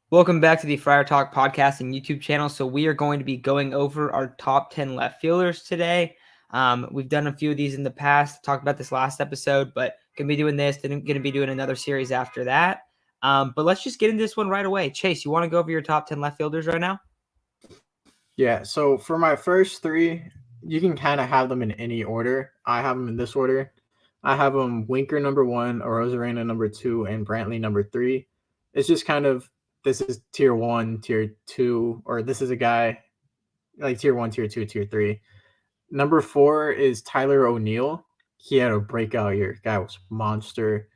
Welcome back to the Friar Talk podcast and YouTube channel. So we are going to be going over our top 10 left fielders today. We've done a few of these in the past, talked about this last episode, but going to be doing this, then going to be doing another series after that. But let's just get into this one right away. Chase, you want to go over your top 10 left fielders right now? Yeah, so for my first three, you can kind of have them in any order. I have them in this order. I have them Winker number 1, Rosarina number 2, and Brantley number 3. It's just kind of, this is tier 1, tier 2, or this is a guy like tier 1, tier 2, tier 3. Number 4 is Tyler O'Neill. He had a breakout year. Guy was monster.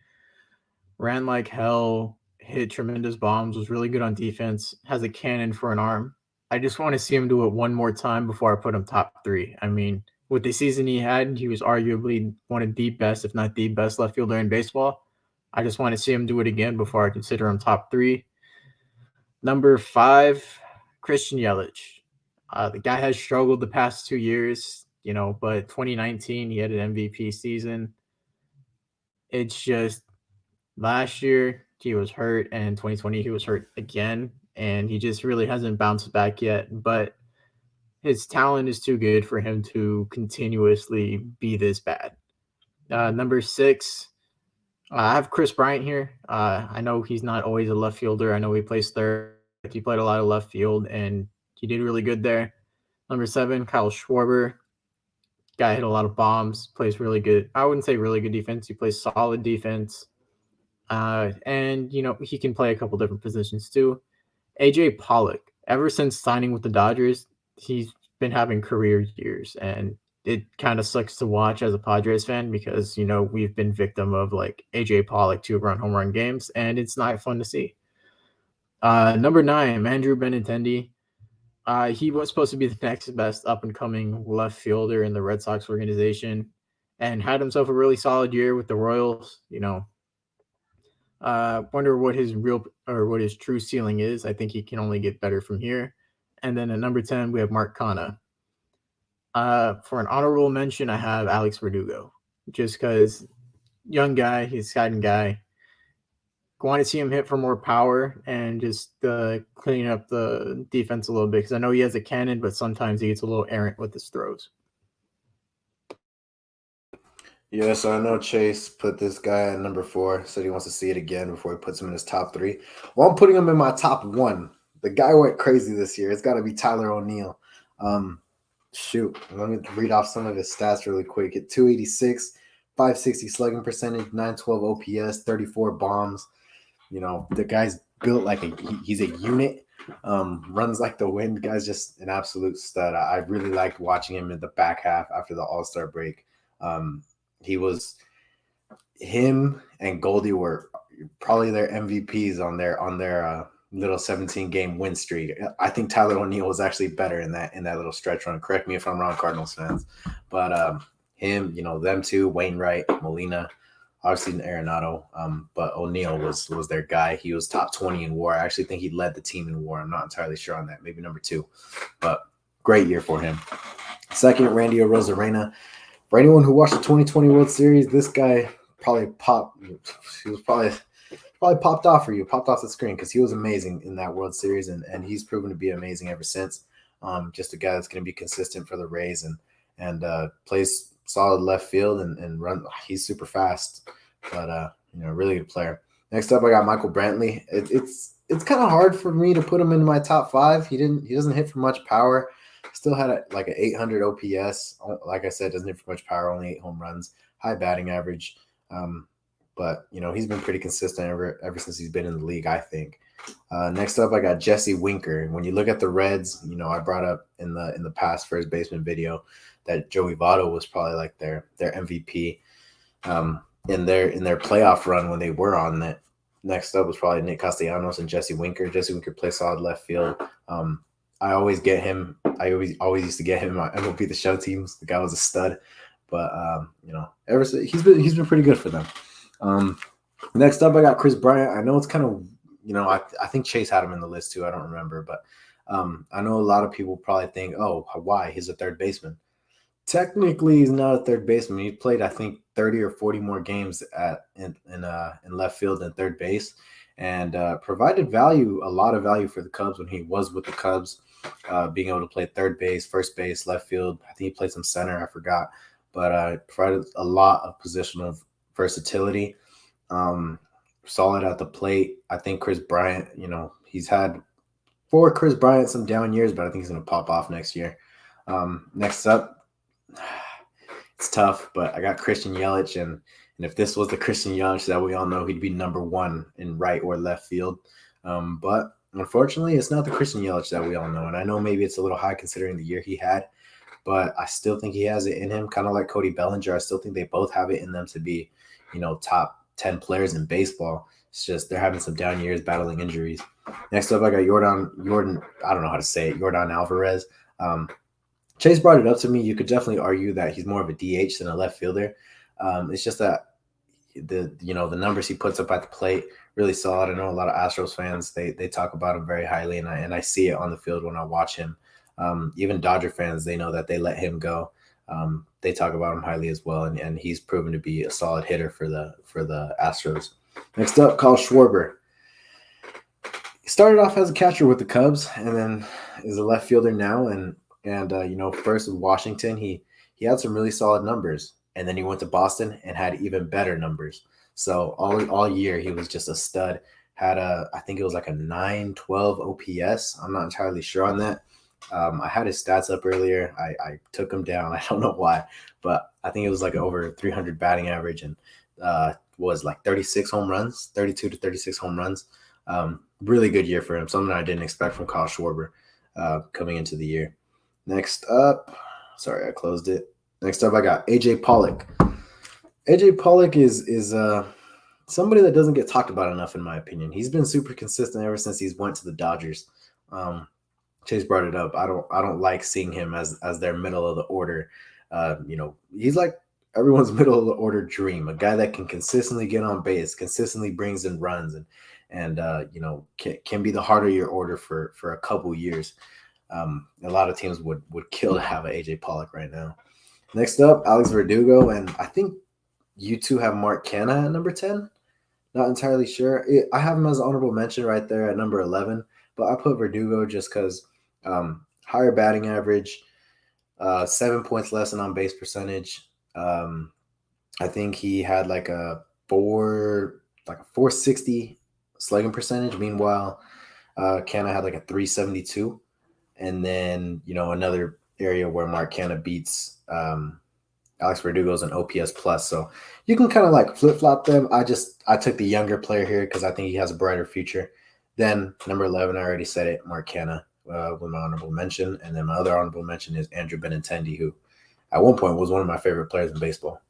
Ran like hell, hit tremendous bombs, was really good on defense, has a cannon for an arm. I just want to see him do it one more time before I put him top 3. I mean, with the season he had, he was arguably one of the best, if not the best left fielder in baseball. I just want to see him do it again before I consider him top 3. Number 5, Christian Yelich. The guy has struggled the past 2 years, but 2019 he had an MVP season. It's just last year he was hurt, and 2020 he was hurt again, and he just really hasn't bounced back yet. But his talent is too good for him to continuously be this bad. Number 6, I have Chris Bryant here. I know he's not always a left fielder. I know he plays third. He played a lot of left field, and he did really good there. Number 7, Kyle Schwarber. Guy hit a lot of bombs, plays really good. I wouldn't say really good defense. He plays solid defense. And, he can play a couple different positions too. AJ Pollock, ever since signing with the Dodgers, he's been having career years, and it kind of sucks to watch as a Padres fan because, we've been victim of like AJ Pollock 2-run home run games, and it's not fun to see. Number 9, Andrew Benintendi. He was supposed to be the next best up-and-coming left fielder in the Red Sox organization and had himself a really solid year with the Royals. Wonder what his true ceiling is. I think he can only get better from here. And then at number 10, we have Mark Khanna. For an honorable mention, I have Alex Verdugo, just because young guy, he's exciting guy. Want to see him hit for more power and just clean up the defense a little bit, because I know he has a cannon, but sometimes he gets a little errant with his throws. Yeah, so I know Chase put this guy at number 4, said he wants to see it again before he puts him in his top 3. Well, I'm putting him in my top 1. The guy went crazy this year. It's got to be Tyler O'Neill. Let me read off some of his stats really quick. At 286, 560 slugging percentage, 912 OPS, 34 bombs. The guy's built like he's a unit. Runs like the wind. Guy's just an absolute stud. I really liked watching him in the back half after the All-Star break. Him and Goldie were probably their MVPs on their little 17-game win streak. I think Tyler O'Neill was actually better in that little stretch run. Correct me if I'm wrong, Cardinals fans. But him, them two, Wainwright, Molina, obviously Arenado, but O'Neill was their guy. He was top 20 in WAR. I actually think he led the team in WAR. I'm not entirely sure on that. Maybe number 2, but great year for him. Second, Randy Rosarina. For anyone who watched the 2020 World Series, this guy probably popped. He was probably popped off for you, popped off the screen, because he was amazing in that World Series, and he's proven to be amazing ever since. Just a guy that's going to be consistent for the Rays and plays solid left field and run. He's super fast, but really good player. Next up, I got Michael Brantley. It's kind of hard for me to put him in my top 5. He doesn't hit for much power. Still had an 800 OPS. Like I said, doesn't hit for much power, only 8 home runs, high batting average. But he's been pretty consistent ever since he's been in the league, I think. Next up, I got Jesse Winker. When you look at the Reds, I brought up in the past first baseman video that Joey Votto was probably like their MVP in their playoff run when they were on it. Next up was probably Nick Castellanos and Jesse Winker. Jesse Winker plays solid left field. I always get him. I always used to get him on MLB The Show teams. The guy was a stud, but ever since he's been pretty good for them. Next up, I got Chris Bryant. I know it's kind of I think Chase had him in the list too. I don't remember, but I know a lot of people probably think, oh, why? He's a third baseman. Technically, he's not a third baseman. He played, I think, 30 or 40 more games in left field than third base, and provided value, a lot of value for the Cubs when he was with the Cubs, being able to play third base, first base, left field. I think he played some center, I forgot, but provided a lot of positional versatility. Solid at the plate. I think Chris Bryant, he's had for Chris Bryant some down years, but I think he's going to pop off next year. Next up, it's tough, but I got Christian Yelich, and if this was the Christian Yelich that we all know, he'd be number one in right or left field. But unfortunately, it's not the Christian Yelich that we all know, and I know maybe it's a little high considering the year he had, but I still think he has it in him, kind of like Cody Bellinger. I still think they both have it in them to be, top 10 players in baseball. It's just they're having some down years battling injuries. Next up, I got Jordan, I don't know how to say it, Jordan Alvarez. Chase brought it up to me. You could definitely argue that he's more of a DH than a left fielder. It's just that the numbers he puts up at the plate really solid. I know a lot of Astros fans, they talk about him very highly, and I see it on the field when I watch him. Even Dodger fans, they know that they let him go. They talk about him highly as well, and he's proven to be a solid hitter for the Astros. Next up, Kyle Schwarber. He started off as a catcher with the Cubs, and then is a left fielder now. And first with Washington, he had some really solid numbers, and then he went to Boston and had even better numbers. So all year he was just a stud. Had I think it was like a 912 OPS. I'm not entirely sure on that. I had his stats up earlier. I took him down. I don't know why, but I think it was like over 300 batting average, and was like 36 home runs, 32 to 36 home runs. Really good year for him. Something I didn't expect from Kyle Schwarber coming into the year. Next up, sorry, I closed it. Next up, I got AJ Pollock. AJ Pollock is somebody that doesn't get talked about enough, in my opinion. He's been super consistent ever since he's went to the Dodgers. Chase brought it up. I don't like seeing him as their middle of the order. He's like everyone's middle of the order dream, a guy that can consistently get on base, consistently brings in runs, and can be the heart of your order for a couple years. A lot of teams would kill to have an AJ Pollock right now. Next up, Alex Verdugo, and I think you two have Mark Khanna at number 10. Not entirely sure. I have him as an honorable mention right there at number 11, but I put Verdugo just because higher batting average, 7 points less than on base percentage. I think he had like a 460 slugging percentage. Meanwhile, Khanna had like a 372. And then, another area where Mark Khanna beats Alex Verdugo is an OPS plus. So you can kind of like flip-flop them. I took the younger player here because I think he has a brighter future. Then number 11, I already said it, Mark Khanna with my honorable mention. And then my other honorable mention is Andrew Benintendi, who at one point was one of my favorite players in baseball.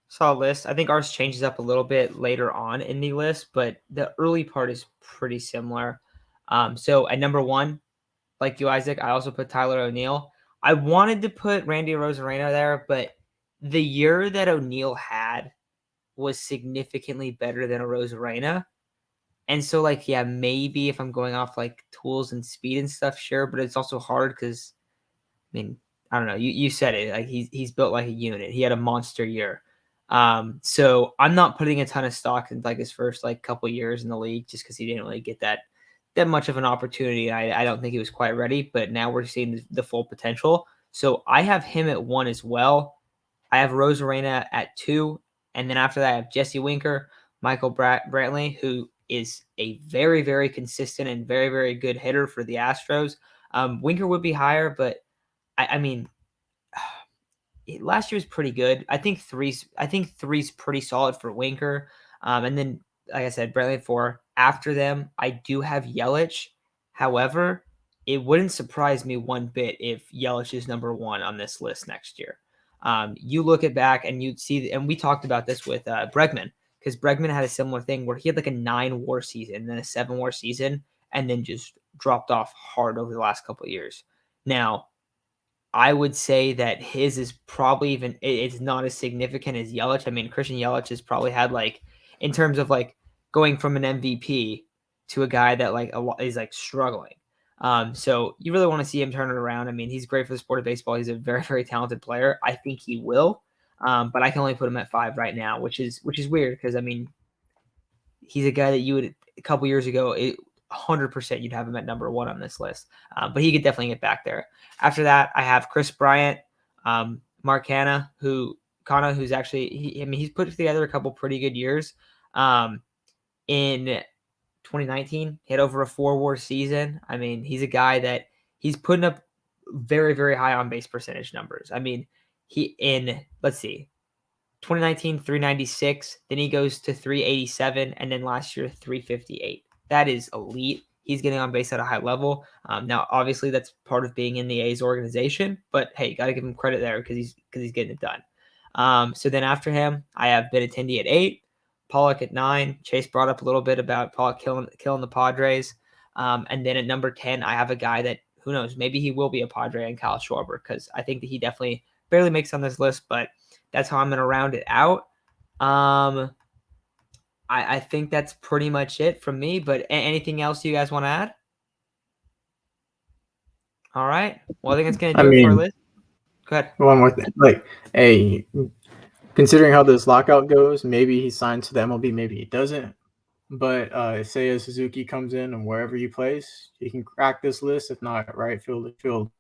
Solid list. I think ours changes up a little bit later on in the list, but the early part is pretty similar. So at number 1, like you, Isaac, I also put Tyler O'Neill. I wanted to put Randy Rosarina there, but the year that O'Neill had was significantly better than a Rosarina. And so, maybe if I'm going off like tools and speed and stuff, sure, but it's also hard because, I don't know. You said it. Like he's built like a unit. He had a monster year. So I'm not putting a ton of stock in like his first couple years in the league just because he didn't really get that much of an opportunity. I don't think he was quite ready, but now we're seeing the full potential. So I have him at 1 as well. I have Rosarina at 2, and then after that I have Jesse Winker, Michael Brantley, who is a very, very consistent and very, very good hitter for the Astros. Winker would be higher, but I mean, last year was pretty good. I think three's pretty solid for Winker. And then, like I said, Brantley at 4. After them, I do have Yelich. However, it wouldn't surprise me one bit if Yelich is number 1 on this list next year. You look at back and you'd see, and we talked about this with Bregman, because Bregman had a similar thing where he had like a 9 WAR season, then a 7 WAR season, and then just dropped off hard over the last couple of years. Now, I would say that his is probably it's not as significant as Yelich. I mean, Christian Yelich has probably had in terms of going from an MVP to a guy that is struggling. So you really want to see him turn it around. I mean, he's great for the sport of baseball. He's a very, very talented player. I think he will. but I can only put him at 5 right now, which is weird because I mean, he's a guy that you would a couple years ago, 100% you'd have him at number 1 on this list, but he could definitely get back there. After that, I have Chris Bryant, Mark Khanna, who's actually he's put together a couple pretty good years. In 2019, he had over a 4-WAR season. I mean, he's a guy that he's putting up very, very high on base percentage numbers. I mean, let's see, 2019, 396, then he goes to 387, and then last year, 358. That is elite. He's getting on base at a high level. Now, obviously, that's part of being in the A's organization, but hey, you got to give him credit there because he's getting it done. So then after him, I have Benintendi at 8, Pollock at 9. Chase brought up a little bit about Pollock killing the Padres. And then at number 10, I have a guy that, who knows, maybe he will be a Padre, and Kyle Schwarber, because I think that he definitely barely makes on this list, but that's how I'm going to round it out. I think that's pretty much it from me, but anything else you guys want to add? All right. Well, I think it's going to do it for our list. Go ahead. One more thing. Like, hey, considering how this lockout goes, maybe he signs to the MLB, maybe he doesn't. But if Seiya Suzuki comes in and wherever he plays, he can crack this list. If not right field,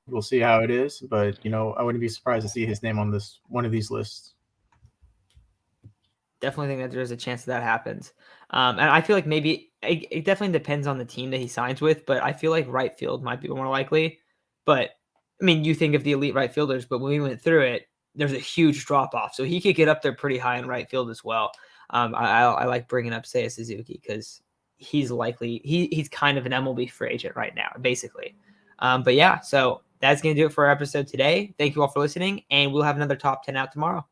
we'll see how it is. But I wouldn't be surprised to see his name on this one of these lists. Definitely think that there's a chance that happens. And I feel like maybe it definitely depends on the team that he signs with, but I feel like right field might be more likely. But I mean, you think of the elite right fielders, but when we went through it, there's a huge drop off. So he could get up there pretty high in right field as well. I like bringing up Seiya Suzuki because he's kind of an MLB free agent right now, basically. But yeah, so that's going to do it for our episode today. Thank you all for listening, and we'll have another top 10 out tomorrow.